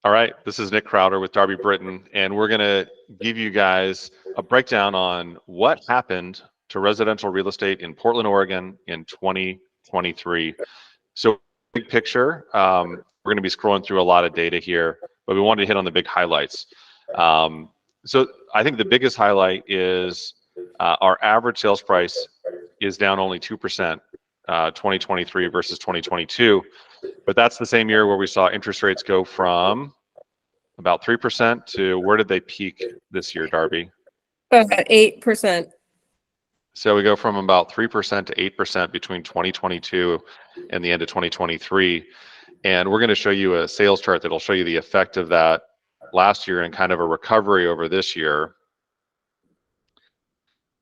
All right, this is Nick Krautter with Darby Britton, and we're going to give you guys a breakdown on what happened to residential real estate in Portland, Oregon in 2023. So, big picture, we're going to be scrolling through a lot of data here, but we wanted to hit on the big highlights. So, I think the biggest highlight is our average sales price is down only 2%, 2023 versus 2022. But that's the same year where we saw interest rates go from about 3% to where did they peak this year, Darby? 8%. So we go from about 3% to 8% between 2022 and the end of 2023. And we're going to show you a sales chart that'll show you the effect of that last year and kind of a recovery over this year.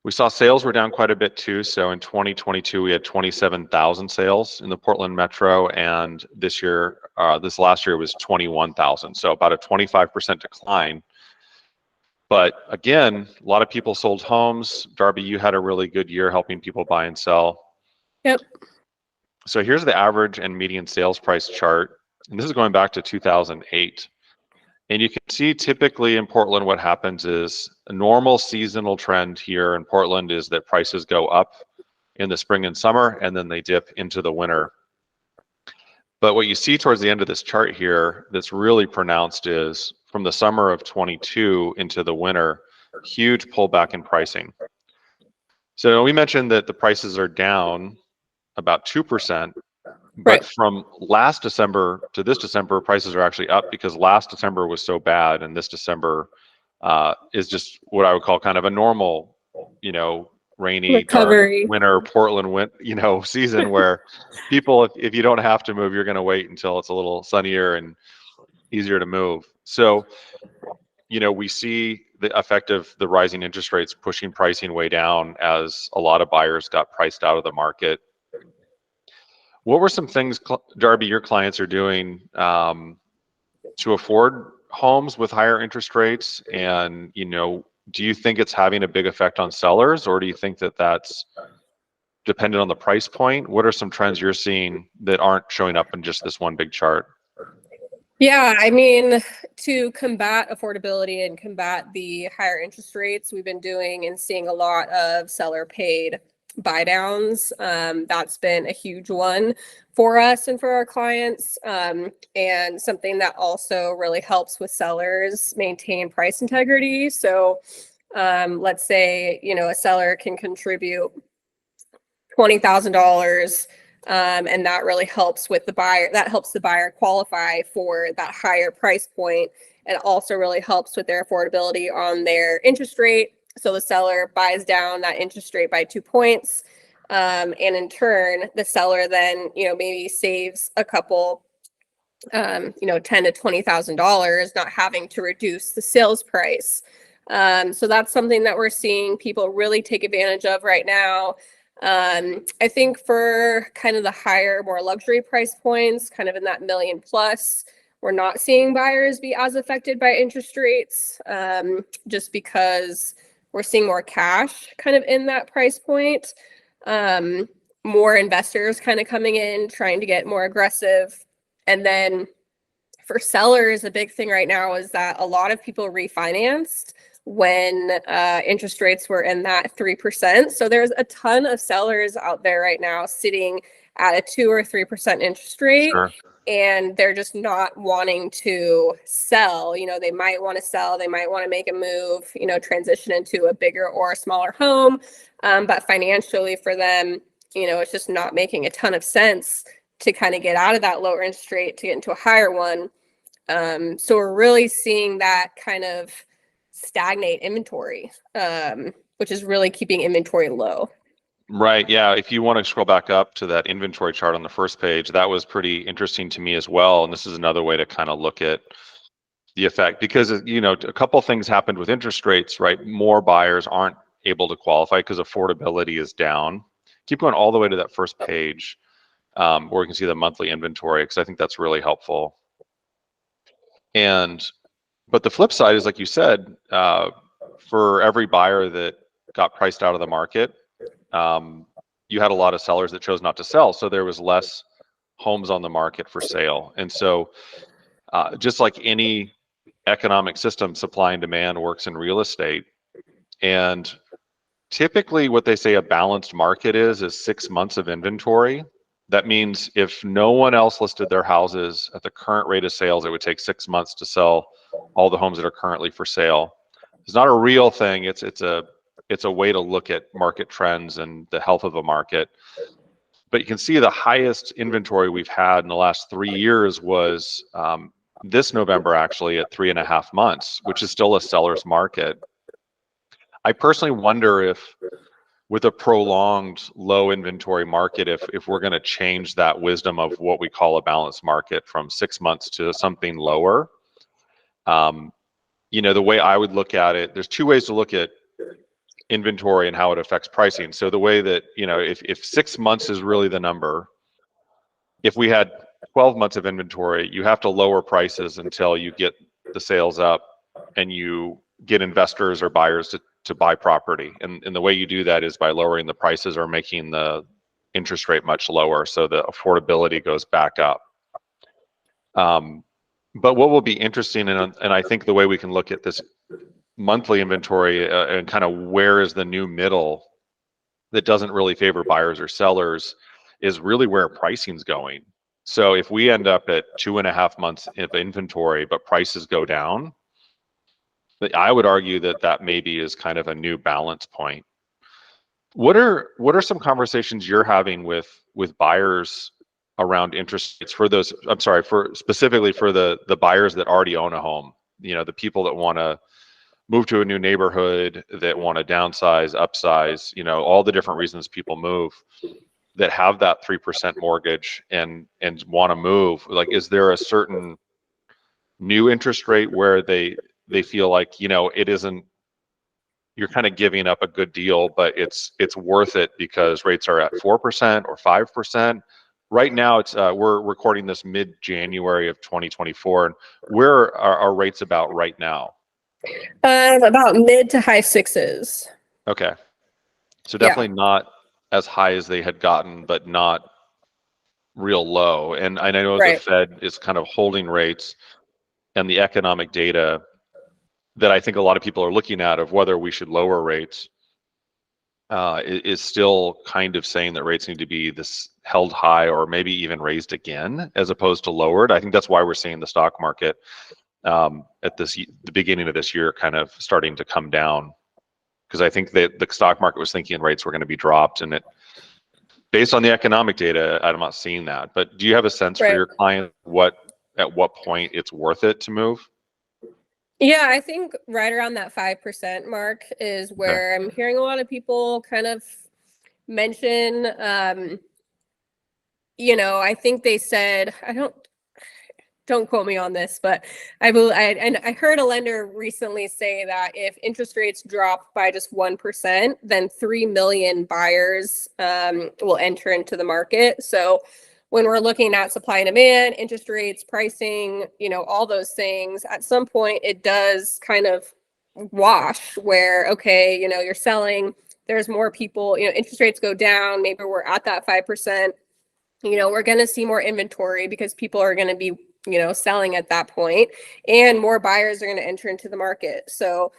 We saw sales were down quite a bit too. So in 2022, we had 27,000 sales in the Portland metro, and this last year was 21,000. So about a 25% decline. But again, a lot of people sold homes. Darby, you had a really good year helping people buy and sell. Yep. So here's the average and median sales price chart. And this is going back to 2008. And you can see typically in Portland, what happens is a normal seasonal trend here in Portland is that prices go up in the spring and summer, and then they dip into the winter. But what you see towards the end of this chart here that's really pronounced is from the summer of 22 into the winter, huge pullback in pricing. So we mentioned that the prices are down about 2%. But Right. from last December to this December, prices are actually up because last December was so bad, and this December is just what I would call kind of a normal, rainy, Recovery. dark winter Portland, season where people, if you don't have to move, you're going to wait until it's a little sunnier and easier to move. So, we see the effect of the rising interest rates pushing pricing way down as a lot of buyers got priced out of the market. What were some things, Darby, your clients are doing to afford homes with higher interest rates? And, do you think it's having a big effect on sellers, or do you think that that's dependent on the price point? What are some trends you're seeing that aren't showing up in just this one big chart? Yeah, I mean, to combat affordability and combat the higher interest rates, we've been doing and seeing a lot of seller paid buy downs. That's been a huge one for us and for our clients, and something that also really helps with sellers maintain price integrity. So let's say a seller can contribute $20,000, and that really helps with the buyer. That helps the buyer qualify for that higher price point. It also really helps with their affordability on their interest rate. So the seller buys down that interest rate by 2 points. And in turn, the seller then, maybe saves a couple, $10,000 to $20,000, not having to reduce the sales price. So that's something that we're seeing people really take advantage of right now. I think for kind of the higher, more luxury price points, kind of in that $1 million plus, we're not seeing buyers be as affected by interest rates, just because we're seeing more cash kind of in that price point. More investors kind of coming in, trying to get more aggressive. And then for sellers, a big thing right now is that a lot of people refinanced when interest rates were in that 3%. So there's a ton of sellers out there right now sitting at a 2 or 3% interest rate. Sure. And they're just not wanting to sell. They might want to sell, they might want to make a move, transition into a bigger or a smaller home. But financially for them, it's just not making a ton of sense to kind of get out of that lower interest rate to get into a higher one. So we're really seeing that kind of stagnate inventory, which is really keeping inventory low. Right. Yeah. If you want to scroll back up to that inventory chart on the first page, that was pretty interesting to me as well. And this is another way to kind of look at the effect, because, a couple things happened with interest rates, right? More buyers aren't able to qualify because affordability is down. Keep going all the way to that first page, where you can see the monthly inventory, because I think that's really helpful. But the flip side is, like you said, for every buyer that got priced out of the market, you had a lot of sellers that chose not to sell. So there was less homes on the market for sale. And so just like any economic system, supply and demand works in real estate. And typically what they say a balanced market is 6 months of inventory. That means if no one else listed their houses at the current rate of sales, it would take 6 months to sell all the homes that are currently for sale. It's not a real thing. It's a way to look at market trends and the health of a market. But you can see the highest inventory we've had in the last 3 years was this November, actually, at 3.5 months, which is still a seller's market. I personally wonder if, with a prolonged low inventory market, if we're going to change that wisdom of what we call a balanced market from 6 months to something lower. The way I would look at it, there's two ways to look at inventory and how it affects pricing. So the way that, if 6 months is really the number, if we had 12 months of inventory, you have to lower prices until you get the sales up and you get investors or buyers to buy property. And the way you do that is by lowering the prices or making the interest rate much lower so the affordability goes back up. But what will be interesting, and I think the way we can look at this monthly inventory and kind of where is the new middle that doesn't really favor buyers or sellers, is really where pricing's going. So if we end up at 2.5 months of inventory, but prices go down, I would argue that maybe is kind of a new balance point. What are some conversations you're having with buyers around interest rates for those? I'm sorry, specifically for the buyers that already own a home. The people that want to move to a new neighborhood, that want to downsize, upsize. All the different reasons people move, that have that 3% mortgage and want to move. Like, is there a certain new interest rate where they feel like, it isn't, you're kind of giving up a good deal, but it's worth it because rates are at 4% or 5%? Right now, it's we're recording this mid-January of 2024, and where are our rates about right now? About mid to high sixes. Okay, so definitely not as high as they had gotten, but not real low. And I know the Fed is kind of holding rates, and the economic data that I think a lot of people are looking at of whether we should lower rates is still kind of saying that rates need to be this held high or maybe even raised again as opposed to lowered. I think that's why we're seeing the stock market at the beginning of this year kind of starting to come down, because I think that the stock market was thinking rates were going to be dropped, and based on the economic data, I'm not seeing that. But do you have a sense for your client at what point it's worth it to move? Yeah, I think right around that 5% mark is where I'm hearing a lot of people kind of mention. I think they said, don't quote me on this, but I heard a lender recently say that if interest rates drop by just 1%, then 3 million buyers will enter into the market. So when we're looking at supply and demand, interest rates, pricing, all those things, at some point it does kind of wash where, okay, you're selling, there's more people, interest rates go down, maybe we're at that 5%, we're going to see more inventory because people are going to be, selling at that point, and more buyers are going to enter into the market. So,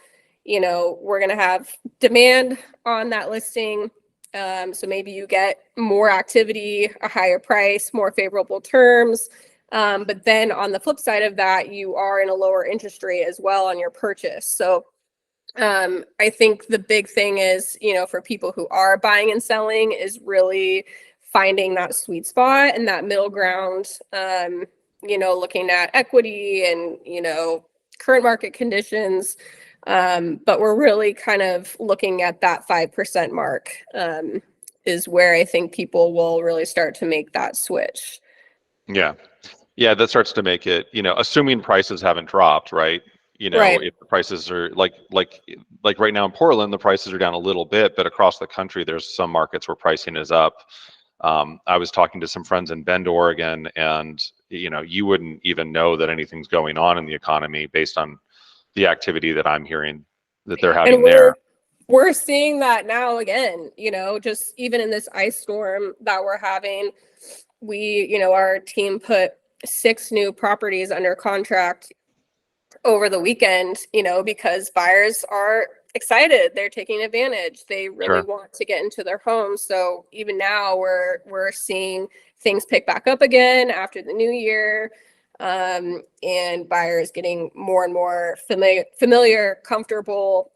we're going to have demand on that listing. So maybe you get more activity, a higher price, more favorable terms. But then on the flip side of that, you are in a lower interest rate as well on your purchase. So I think the big thing is, for people who are buying and selling, is really finding that sweet spot and that middle ground, looking at equity and, current market conditions. But we're really kind of looking at that 5% mark is where I think people will really start to make that switch. Yeah, that starts to make it, assuming prices haven't dropped, right? If the prices are like right now in Portland, the prices are down a little bit, but across the country, there's some markets where pricing is up. I was talking to some friends in Bend, Oregon, and you wouldn't even know that anything's going on in the economy based on the activity that I'm hearing that they're having there. We're seeing that now again, just even in this ice storm that we're having, our team put 6 new properties under contract over the weekend, because buyers are excited. They're taking advantage. They really Sure. want to get into their homes. So even now we're seeing things pick back up again after the new year. And buyers getting more and more familiar, comfortable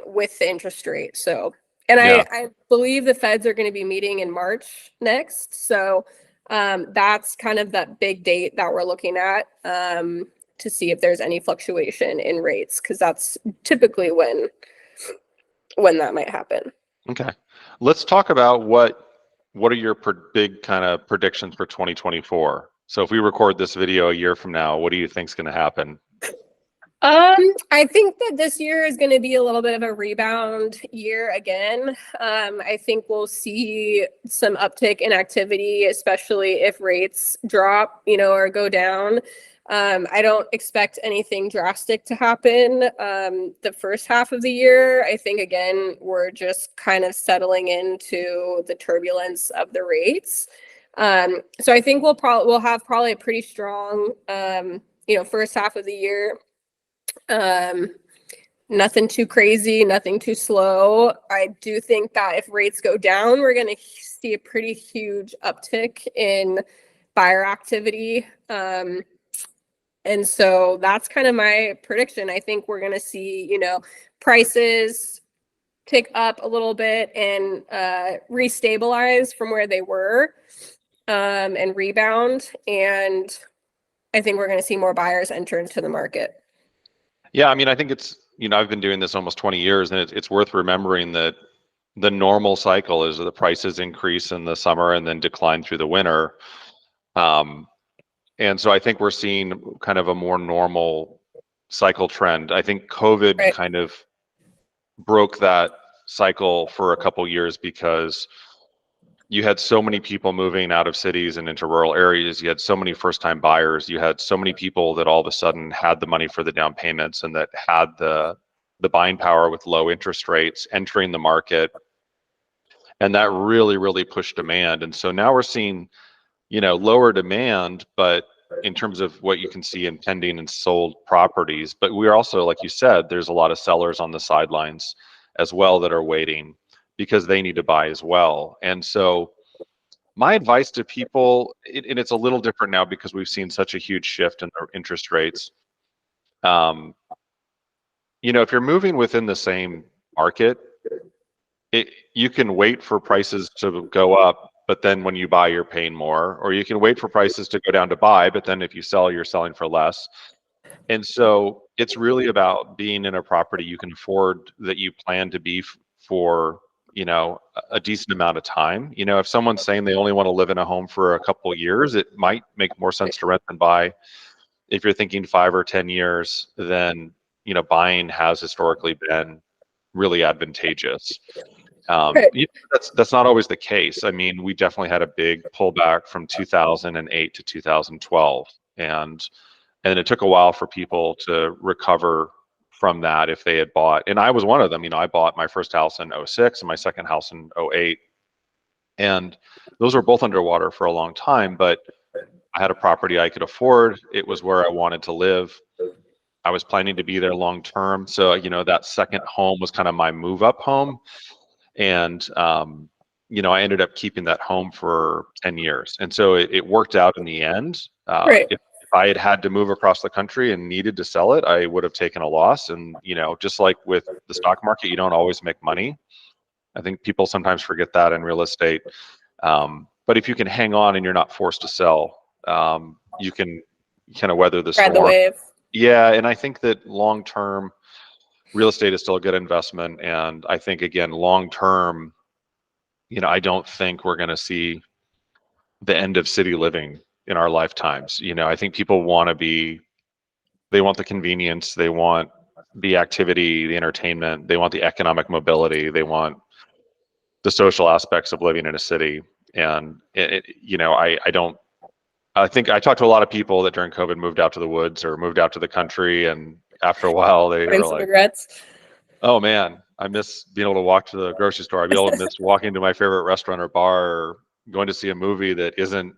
with the interest rate. So, and Yeah. I believe the Feds are going to be meeting in March next. So that's kind of that big date that we're looking at to see if there's any fluctuation in rates, because that's typically when that might happen. Okay. Let's talk about what are your big kind of predictions for 2024? So if we record this video a year from now, what do you think is going to happen? I think that this year is going to be a little bit of a rebound year again. I think we'll see some uptick in activity, especially if rates drop, or go down. I don't expect anything drastic to happen the first half of the year. I think, again, we're just kind of settling into the turbulence of the rates. So I think we'll have probably a pretty strong, first half of the year. Nothing too crazy, nothing too slow. I do think that if rates go down, we're going to see a pretty huge uptick in buyer activity. And so that's kind of my prediction. I think we're going to see, prices tick up a little bit and restabilize from where they were and rebound. And I think we're going to see more buyers enter into the market. Yeah, I mean, I think it's, I've been doing this almost 20 years, and it's worth remembering that the normal cycle is the prices increase in the summer and then decline through the winter. And so I think we're seeing kind of a more normal cycle trend. I think COVID kind of broke that cycle for a couple years because you had so many people moving out of cities and into rural areas. You had so many first-time buyers. You had so many people that all of a sudden had the money for the down payments and that had the buying power with low interest rates entering the market. And that really, really pushed demand. And so now we're seeing, lower demand, but in terms of what you can see in pending and sold properties. But we're also, like you said, there's a lot of sellers on the sidelines as well that are waiting because they need to buy as well. And so my advice to people, and it's a little different now because we've seen such a huge shift in the interest rates. If you're moving within the same market, you can wait for prices to go up, but then when you buy, you're paying more, or you can wait for prices to go down to buy, but then if you sell, you're selling for less. And so it's really about being in a property you can afford, that you plan to be for, a decent amount of time. If someone's saying they only want to live in a home for a couple of years, it might make more sense to rent than buy. If you're thinking 5 or 10 years, then, buying has historically been really advantageous. That's not always the case. I mean, we definitely had a big pullback from 2008 to 2012, and it took a while for people to recover from that if they had bought. And I was one of them. I bought my first house in 06 and my second house in 08, and those were both underwater for a long time. But I had a property I could afford. It was where I wanted to live. I was planning to be there long term. So, that second home was kind of my move up home. And, I ended up keeping that home for 10 years. And so it worked out in the end. If I had to move across the country and needed to sell it, I would have taken a loss. And, just like with the stock market, you don't always make money. I think people sometimes forget that in real estate. But if you can hang on and you're not forced to sell, you can kind of weather the storm. Ride the wave. Yeah, and I think that long term, real estate is still a good investment. And I think, again, long term, I don't think we're going to see the end of city living in our lifetimes. I think people they want the convenience, they want the activity, the entertainment, they want the economic mobility, they want the social aspects of living in a city. And I think I talked to a lot of people that during COVID moved out to the woods or moved out to the country, and after a while they were like, regrets. "Oh man, I miss being able to walk to the grocery store. I'd be able to miss walking to my favorite restaurant or bar, or going to see a movie that isn't,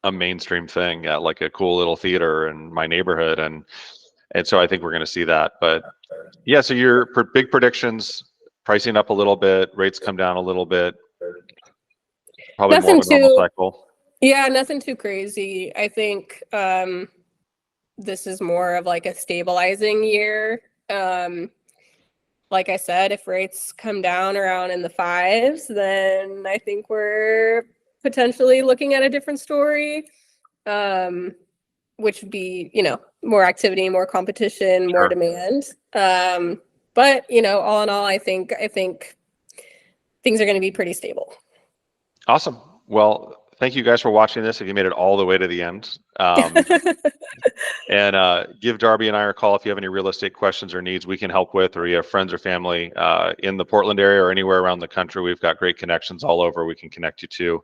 a mainstream thing at like a cool little theater in my neighborhood, and so I think we're going to see that. But yeah, so your big predictions: pricing up a little bit, rates come down a little bit, probably more Nothing of a normal too, cycle. yeah, nothing too crazy. I think this is more of like a stabilizing year. Like I said, if rates come down around in the fives, then I think we're potentially looking at a different story, which would be, more activity, more competition, more Sure. demand. But all in all, I think things are going to be pretty stable. Awesome. Well, thank you guys for watching this. If you made it all the way to the end, and give Darby and I a call if you have any real estate questions or needs we can help with, or you have friends or family in the Portland area or anywhere around the country. We've got great connections all over we can connect you to.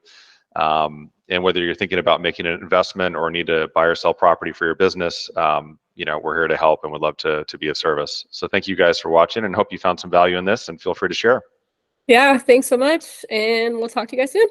And whether you're thinking about making an investment or need to buy or sell property for your business, we're here to help and would love to be of service. So thank you guys for watching, and hope you found some value in this, and feel free to share. Yeah, thanks so much, and we'll talk to you guys soon.